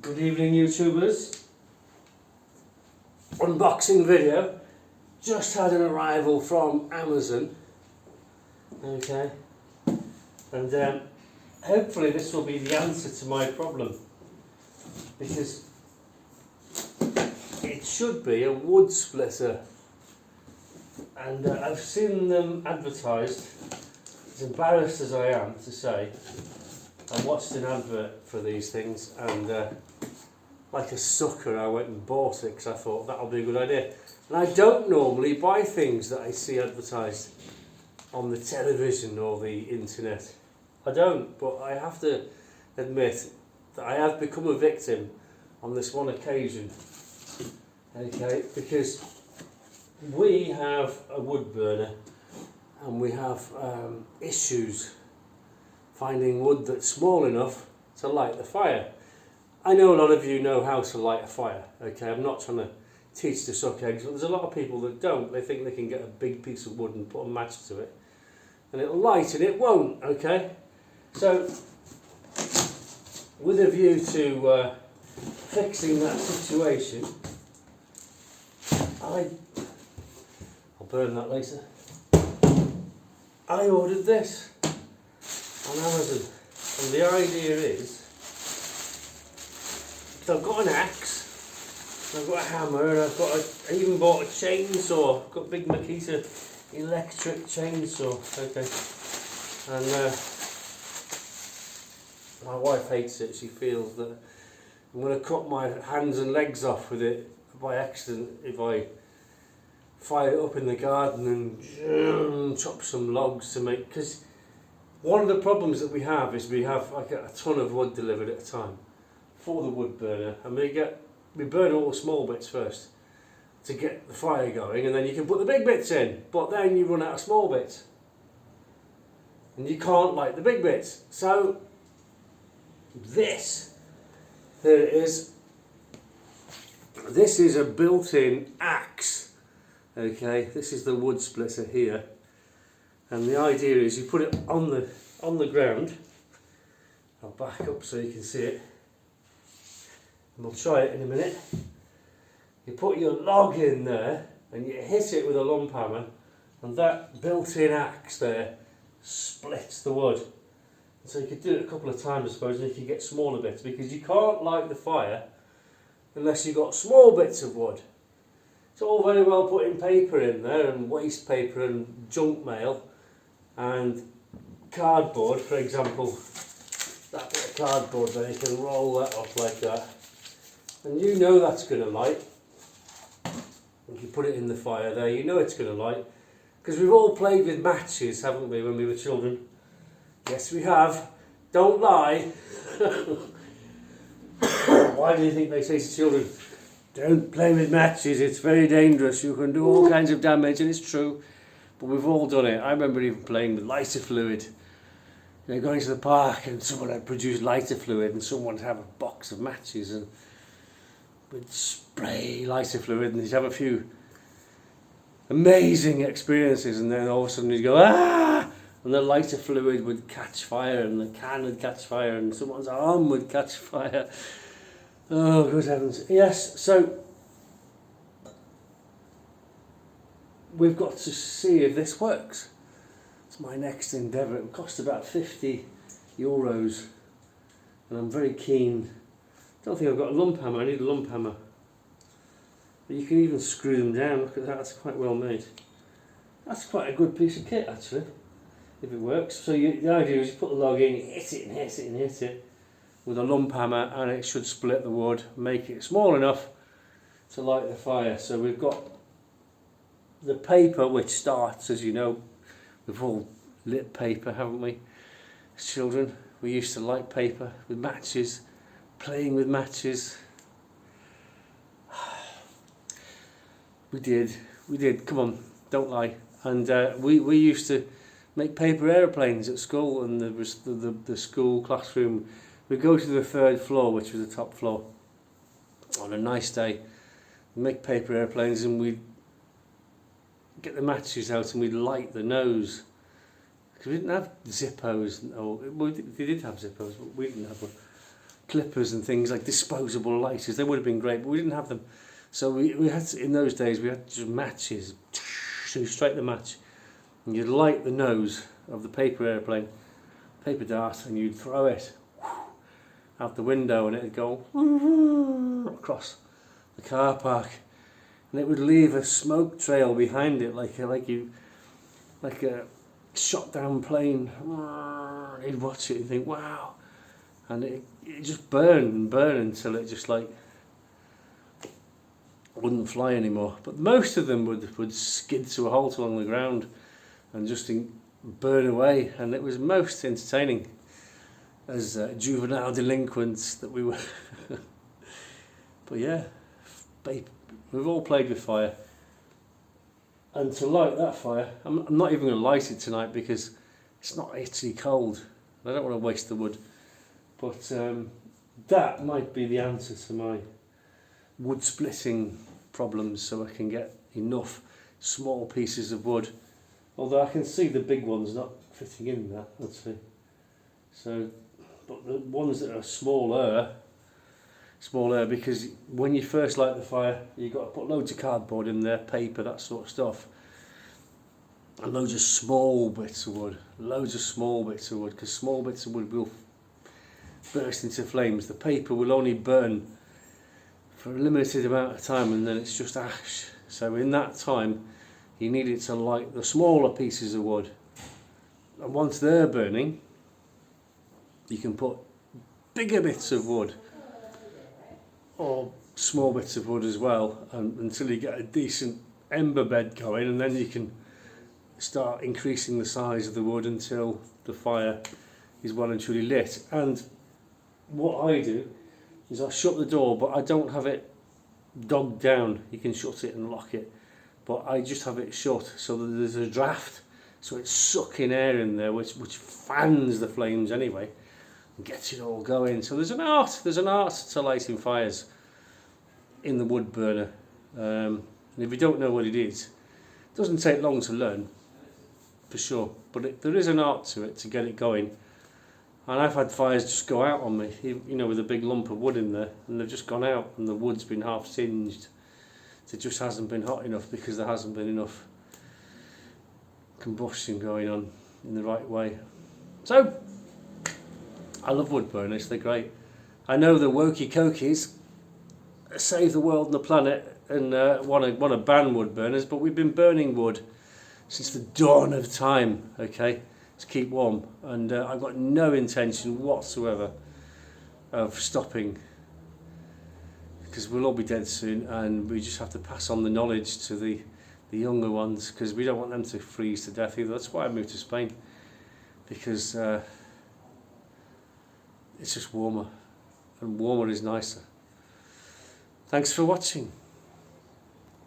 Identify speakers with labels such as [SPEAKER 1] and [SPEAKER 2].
[SPEAKER 1] Good evening, YouTubers. Unboxing video. Just had an arrival from Amazon. Okay. And hopefully this will be the answer to my problem. Because it should be a wood splitter. And I've seen them advertised. As embarrassed as I am to say, I watched an advert for these things and like a sucker I went and bought it because I thought that'll be a good idea. And I don't normally buy things that I see advertised on the television or the internet. I don't, but I have to admit that I have become a victim on this one occasion. Okay, because we have a wood burner and we have issues finding wood that's small enough to light the fire. I know a lot of you know how to light a fire, okay? I'm not trying to teach to suck eggs, but there's a lot of people that don't. They think they can get a big piece of wood and put a match to it and it'll light, and it won't, okay? So, with a view to fixing that situation, I'll burn that later. I ordered this on Amazon, and the idea is I've got an axe, I've got a hammer, and I even bought a chainsaw. I've got a big Makita electric chainsaw. Okay, and my wife hates it. She feels that I'm going to cut my hands and legs off with it by accident if I fire it up in the garden and chop some logs to make. Because one of the problems that we have is we have like a ton of wood delivered at a time for the wood burner, and we burn all the small bits first to get the fire going, and then you can put the big bits in, but then you run out of small bits and you can't light the big bits. So this, there it is, this is a built-in axe. Okay, this is the wood splitter here, and the idea is you put it on the ground. I'll back up so you can see it, and we'll try it in a minute. You put your log in there and you hit it with a lump hammer, and that built-in axe there splits the wood. So you could do it a couple of times, I suppose, and you can get smaller bits, because you can't light the fire unless you've got small bits of wood. It's all very well putting paper in there, and waste paper and junk mail and cardboard, for example. That bit of cardboard there, you can roll that up like that, and you know that's going to light. If you put it in the fire there, you know it's going to light, because we've all played with matches, haven't we, when we were children? Yes, we have. Don't lie. Why do you think they say to children, don't play with matches, it's very dangerous, you can do all kinds of damage? And it's true, but we've all done it. I remember even playing with lighter fluid. You know, going to the park and someone had produced lighter fluid, and someone would have a box of matches and would spray lighter fluid, and you'd have a few amazing experiences, and then all of a sudden you'd go, ah! And the lighter fluid would catch fire, and the can would catch fire, and someone's arm would catch fire. Oh, good heavens. Yes, so we've got to see if this works. It's my next endeavour. It will cost about €50, and I'm very keen. I don't think I've got a lump hammer. I need a lump hammer. But you can even screw them down. Look at that, that's quite well made. That's quite a good piece of kit, actually, if it works. So the idea is you put the log in, you hit it and hit it and hit it with a lump hammer, and it should split the wood, make it small enough to light the fire. So we've got the paper, which starts, as you know, we've all lit paper, haven't we? As children, we used to light paper with matches, playing with matches. We did, come on, don't lie. And we used to make paper aeroplanes at school, and there was the school classroom. We'd go to the third floor, which was the top floor, on a nice day, make paper aeroplanes, and we'd get the matches out and we'd light the nose. Because we didn't have Zippos, or well, they did have Zippos, but we didn't have one. clippers and things like disposable lighters. They would have been great, but we didn't have them. So we had to, in those days we had just matches. So you strike the match and you'd light the nose of the paper airplane, paper dart, and you'd throw it out the window and it'd go across the car park, and it would leave a smoke trail behind it like a shot down plane. You'd watch it and think, wow, and it just burned and burned until it just like wouldn't fly anymore. But most of them would skid to a halt along the ground and just burn away, and it was most entertaining as juvenile delinquents that we were. But yeah, we've all played with fire, and to light that fire, I'm not even going to light it tonight because it's not actually cold. I don't want to waste the wood, but that might be the answer to my wood splitting problems, so I can get enough small pieces of wood, although I can see the big ones not fitting in there, let's see. So, but the ones that are smaller, because when you first light the fire, you've got to put loads of cardboard in there, paper, that sort of stuff, and loads of small bits of wood, because small bits of wood will burst into flames. The paper will only burn for a limited amount of time and then it's just ash. So in that time you need it to light the smaller pieces of wood, and once they're burning you can put bigger bits of wood or small bits of wood as well, until you get a decent ember bed going, and then you can start increasing the size of the wood until the fire is well and truly lit. And what I do is I shut the door, but I don't have it dogged down. You can shut it and lock it, but I just have it shut so that there's a draft, so it's sucking air in there, which fans the flames anyway and gets it all going. So there's an art to lighting fires in the wood burner, and if you don't know what it is, it doesn't take long to learn, for sure, but there is an art to it to get it going. And I've had fires just go out on me, you know, with a big lump of wood in there, and they've just gone out and the wood's been half singed. It just hasn't been hot enough because there hasn't been enough combustion going on in the right way. So, I love wood burners, they're great. I know the wokey cokies save the world and the planet and want to ban wood burners, but we've been burning wood since the dawn of time, okay? To keep warm, and I've got no intention whatsoever of stopping, because we'll all be dead soon, and we just have to pass on the knowledge to the younger ones, because we don't want them to freeze to death either. That's why I moved to Spain, because it's just warmer, and warmer is nicer. Thanks for watching.